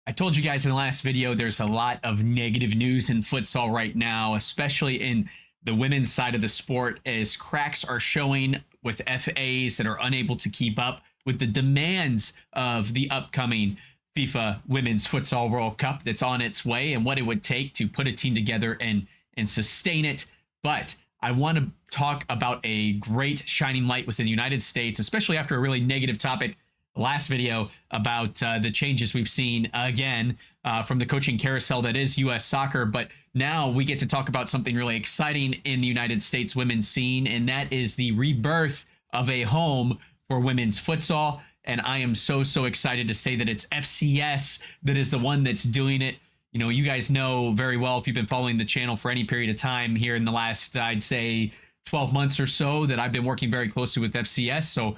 I told you guys in the last video, there's a lot of negative news in futsal right now, especially in the women's side of the sport, as cracks are showing with FAs that are unable to keep up with the demands of the upcoming FIFA Women's Futsal World Cup that's on its way and what it would take to put a team together and sustain it. But I want to talk about a great shining light within the United States, especially after a really negative topic last video about the changes we've seen again from the coaching carousel that is U.S. soccer. But now we get to talk about something really exciting in the United States women's scene, and that is the rebirth of a home for women's futsal. And I am so excited to say that it's FCS that is the one that's doing it. You know, you guys know very well, if you've been following the channel for any period of time here in the last, I'd say, 12 months or so, that I've been working very closely with FCS. So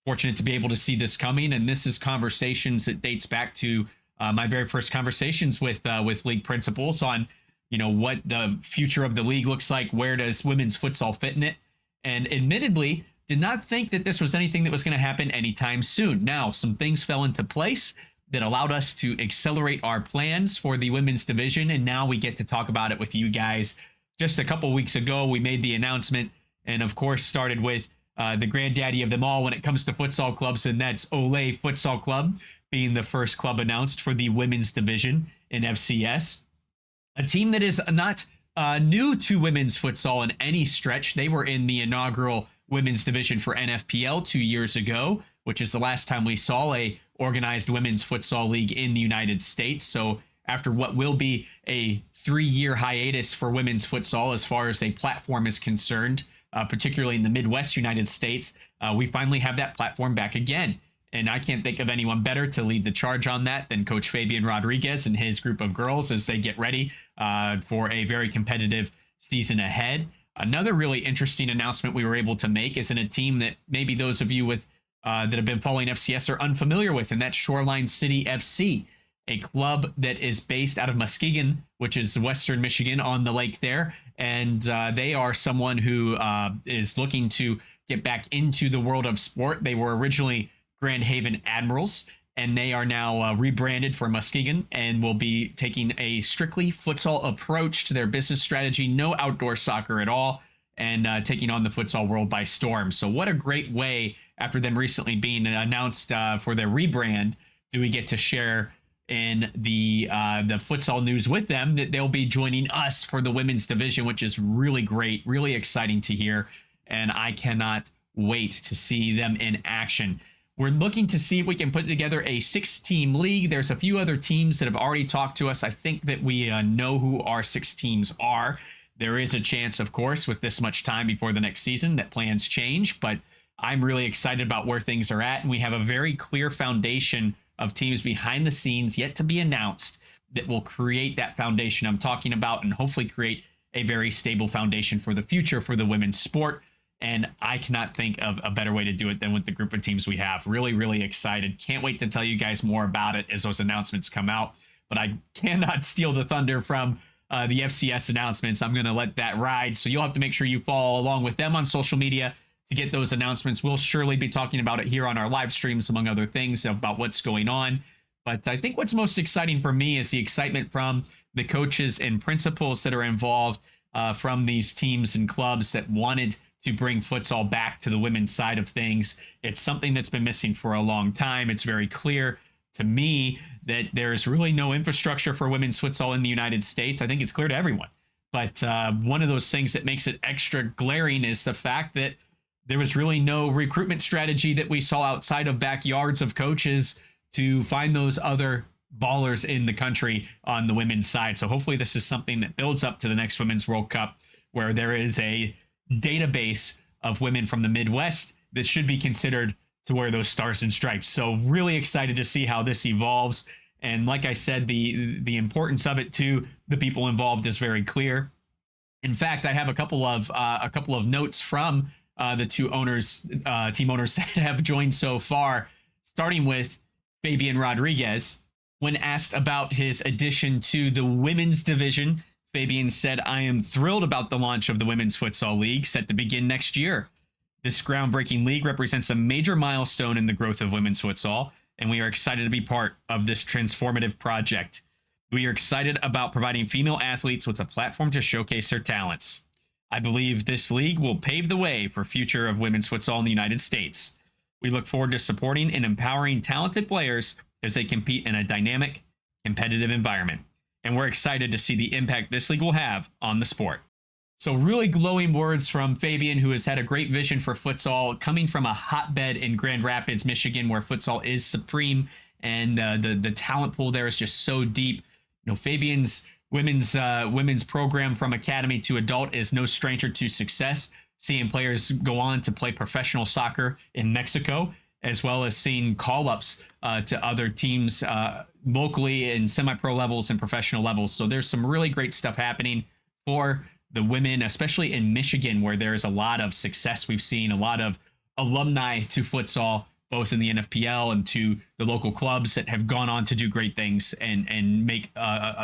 fortunate to be able to see this coming. And this is conversations that dates back to my very first conversations with league principals on, you know, what the future of the league looks like. Where does women's futsal fit in it? And admittedly, did not think that this was anything that was going to happen anytime soon. Now, some things fell into place that allowed us to accelerate our plans for the women's division. And now we get to talk about it with you guys. Just a couple weeks ago, we made the announcement, and of course started with the granddaddy of them all when it comes to futsal clubs, and that's Olay Futsal Club being the first club announced for the women's division in FCS. A team that is not new to women's futsal in any stretch. They were in the inaugural women's division for NFPL 2 years ago, which is the last time we saw a organized women's futsal league in the United States. So after what will be a 3-year hiatus for women's futsal as far as a platform is concerned, particularly in the Midwest United States, we finally have that platform back again. And I can't think of anyone better to lead the charge on that than Coach Fabian Rodriguez and his group of girls as they get ready for a very competitive season ahead. Another really interesting announcement we were able to make is in a team that maybe those of you with that have been following FCS are unfamiliar with, and that's Shoreline City FC, a club that is based out of Muskegon, which is Western Michigan on the lake there. And they are someone who is looking to get back into the world of sport. They were originally Grand Haven Admirals, and they are now rebranded for Muskegon and will be taking a strictly futsal approach to their business strategy. No outdoor soccer at all, and taking on the futsal world by storm. So what a great way, after them recently being announced for their rebrand, do we get to share in the futsal news with them that they'll be joining us for the women's division, which is really great, really exciting to hear. And I cannot wait to see them in action. We're looking to see if we can put together a 6-team league. There's a few other teams that have already talked to us. I think that we know who our 6 teams are. There is a chance, of course, with this much time before the next season, that plans change, but I'm really excited about where things are at. And we have a very clear foundation of teams behind the scenes yet to be announced that will create that foundation I'm talking about, and hopefully create a very stable foundation for the future for the women's sport. And I cannot think of a better way to do it than with the group of teams we have. Really excited. Can't wait to tell you guys more about it as those announcements come out. But I cannot steal the thunder from the FCS announcements. I'm going to let that ride. So you'll have to make sure you follow along with them on social media to get those announcements. We'll surely be talking about it here on our live streams, among other things, about what's going on. But I think what's most exciting for me is the excitement from the coaches and principals that are involved from these teams and clubs that wanted to bring futsal back to the women's side of things. It's something that's been missing for a long time. It's very clear to me that there's really no infrastructure for women's futsal in the United States. I think it's clear to everyone. But one of those things that makes it extra glaring is the fact that there was really no recruitment strategy that we saw outside of backyards of coaches to find those other ballers in the country on the women's side. So hopefully this is something that builds up to the next Women's World Cup, where there is a database of women from the Midwest that should be considered to wear those stars and stripes. So really excited to see how this evolves. And like I said, the importance of it to the people involved is very clear. In fact, I have a couple of notes from the two owners, team owners that have joined so far, starting with Fabian Rodriguez. When asked about his addition to the women's division, Fabian said, "I am thrilled about the launch of the Women's Futsal League, set to begin next year. This groundbreaking league represents a major milestone in the growth of women's futsal. and we are excited to be part of this transformative project. We are excited about providing female athletes with a platform to showcase their talents. I believe this league will pave the way for future of women's futsal in the United States. We look forward to supporting and empowering talented players as they compete in a dynamic, competitive environment. And we're excited to see the impact this league will have on the sport. So really glowing words from Fabian, who has had a great vision for futsal, coming from a hotbed in Grand Rapids, Michigan, where futsal is supreme, and the talent pool there is just so deep. Fabian's women's program from academy to adult is no stranger to success, seeing players go on to play professional soccer in Mexico, as well as seeing call-ups to other teams locally in semi-pro levels and professional levels. So there's some really great stuff happening for the women, especially in Michigan, where there's a lot of success. We've seen a lot of alumni to futsal, both in the NFPL and to the local clubs that have gone on to do great things and make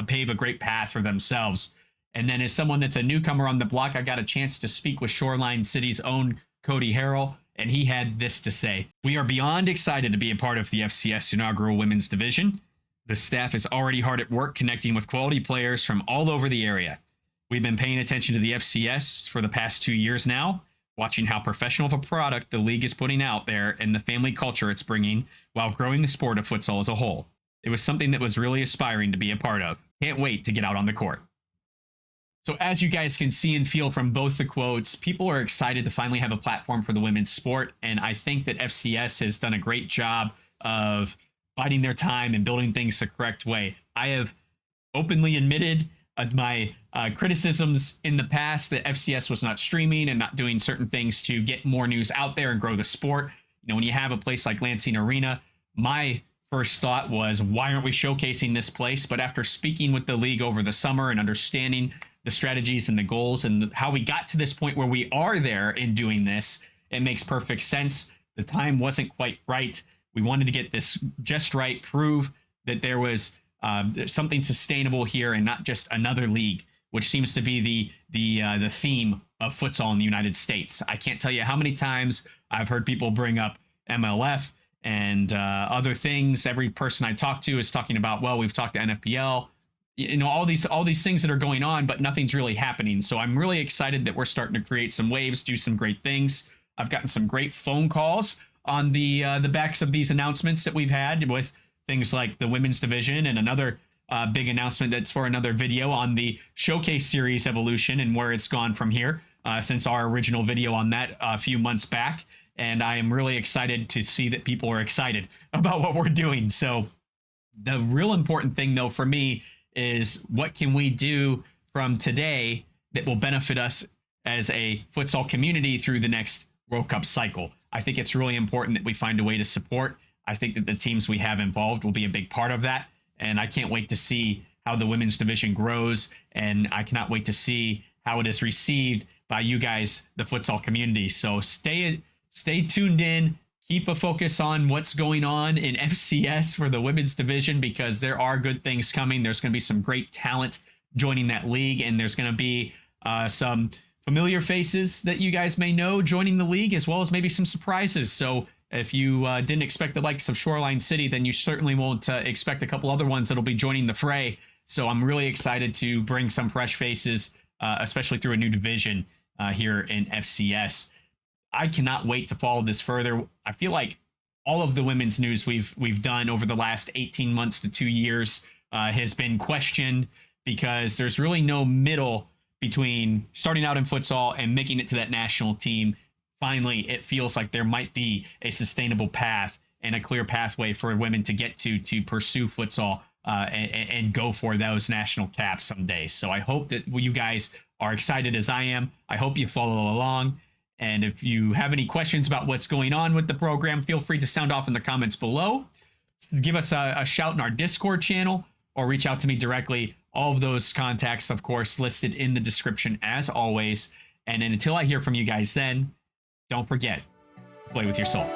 pave a great path for themselves. And then as someone that's a newcomer on the block, I got a chance to speak with Shoreline City's own Cody Harrell, and he had this to say. We are beyond excited to be a part of the FCS inaugural women's division. The staff is already hard at work connecting with quality players from all over the area. We've been paying attention to the FCS for the past 2 years now, watching how professional of a product the league is putting out there and the family culture it's bringing while growing the sport of futsal as a whole. It was something that was really aspiring to be a part of. Can't wait to get out on the court. So as you guys can see and feel from both the quotes, people are excited to finally have a platform for the women's sport. And I think that FCS has done a great job of biding their time and building things the correct way. I have openly admitted my criticisms in the past that FCS was not streaming and not doing certain things to get more news out there and grow the sport. When you have a place like Lansing Arena, my first thought was, why aren't we showcasing this place? But after speaking with the league over the summer and understanding the strategies and the goals and how we got to this point where we are there in doing this, it makes perfect sense. The time wasn't quite right. We wanted to get this just right, prove that there was something sustainable here and not just another league, which seems to be the theme of futsal in the United States. I can't tell you how many times I've heard people bring up MLF and other things. Every person I talk to is talking about, well, we've talked to NFPL, all these things that are going on, but nothing's really happening. So I'm really excited that we're starting to create some waves, do some great things. I've gotten some great phone calls on the backs of these announcements that we've had with things like the women's division and another big announcement that's for another video on the showcase series evolution and where it's gone from here since our original video on that a few months back. And I am really excited to see that people are excited about what we're doing. So the real important thing, though, for me is what can we do from today that will benefit us as a futsal community through the next World Cup cycle. I think it's really important that we find a way to support. I think that the teams we have involved will be a big part of that. And I can't wait to see how the women's division grows. And I cannot wait to see how it is received by you guys, the futsal community. So stay tuned in. Keep a focus on what's going on in FCS for the women's division, because there are good things coming. There's going to be some great talent joining that league. And there's going to be some familiar faces that you guys may know joining the league, as well as maybe some surprises. So if you didn't expect the likes of Shoreline City, then you certainly won't expect a couple other ones that'll be joining the fray. So I'm really excited to bring some fresh faces, especially through a new division here in FCS. I cannot wait to follow this further. I feel like all of the women's news we've done over the last 18 months to 2 years has been questioned, because there's really no middle between starting out in futsal and making it to that national team. Finally, it feels like there might be a sustainable path and a clear pathway for women to get to pursue futsal and go for those national caps someday. So I hope that you guys are excited as I am. I hope you follow along. And if you have any questions about what's going on with the program, feel free to sound off in the comments below. Give us a shout in our Discord channel or reach out to me directly. All of those contacts, of course, listed in the description as always. And then until I hear from you guys then, don't forget, play with your soul.